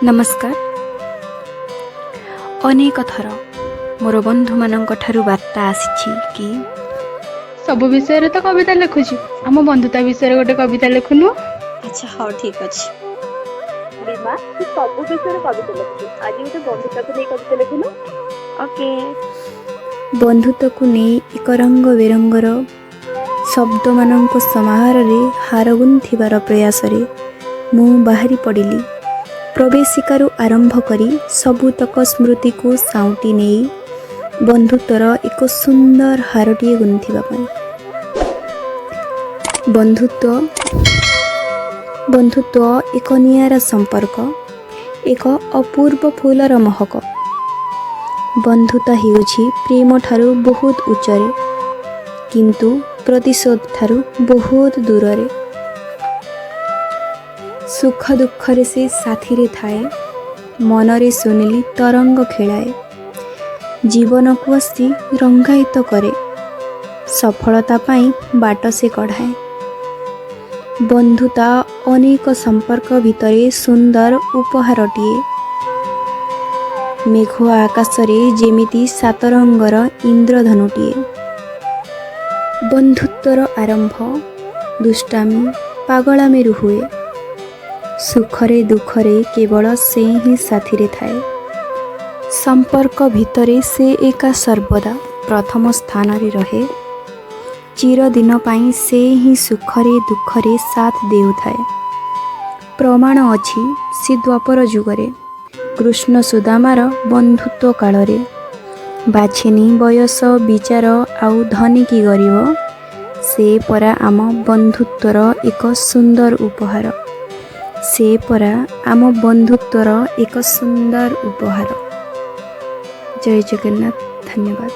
नमस्कार। अनेक थर मोर बंधु मानक ठारू वार्ता आसी कि सब विषय तो कविता लिखुची आम बंधुता विषय गोटे कविता लिखुनु। अच्छा हाँ ठीक अच्छे रीमा तू सब विषय कविता लिखुଛୁ आज गोटे बंधुता को नहीं कविता लिखुनु। ओके बंधुत्व को नहीं एक रंग बेरंगर शब्द मानक समाहार रे हार गुंथिबार प्रयास रे मु बाहरी पड़िली। प्रवेशिकारु आरंभ करी सबुतक स्मृति को साउटी नहीं बंधुत्वर एक सुंदर हारटीए गुंथिबा पाई। बंधुत्व एक नियारा संपर्क, एक अपूर्व फूलर महक। बंधुता हेउछि प्रेम ठारू बहुत उच्चरे किंतु प्रतिशोध ठारू बहुत दूररे। सुख दुख रे से साथी रे थाए, मनरे सुनिली तरंग खेलाए, जीवन को आसी रंगायित करे, सफलता पाई बाट से कढ़ाए। बंधुता अनेक संपर्क भितरे सुंदर उपहारटीए। मेघ आकाश रे जेमिति सात रंगर इंद्रधनुटीए। बंधुत्वर आरंभ दुष्टामी पागलामी हुए। सुखरे दुखरे केवल से ही साथी रे थाए। संपर्क भितरे से एका सर्वदा प्रथम स्थान रे रहे। चिरदिन पाई से ही सुखरे दुखरे साथ देउथाए। प्रमाण अछि से द्वापर जुगरे कृष्ण सुदामार बंधुत्व कालरे। बाछेनी बयस विचार आउ धनी की गरीब से परा आम बंधुत्वर एक सुंदर उपहार। से परा आम बंधुत्वर एक सुंदर उपहार। जय जगन्नाथ। धन्यवाद।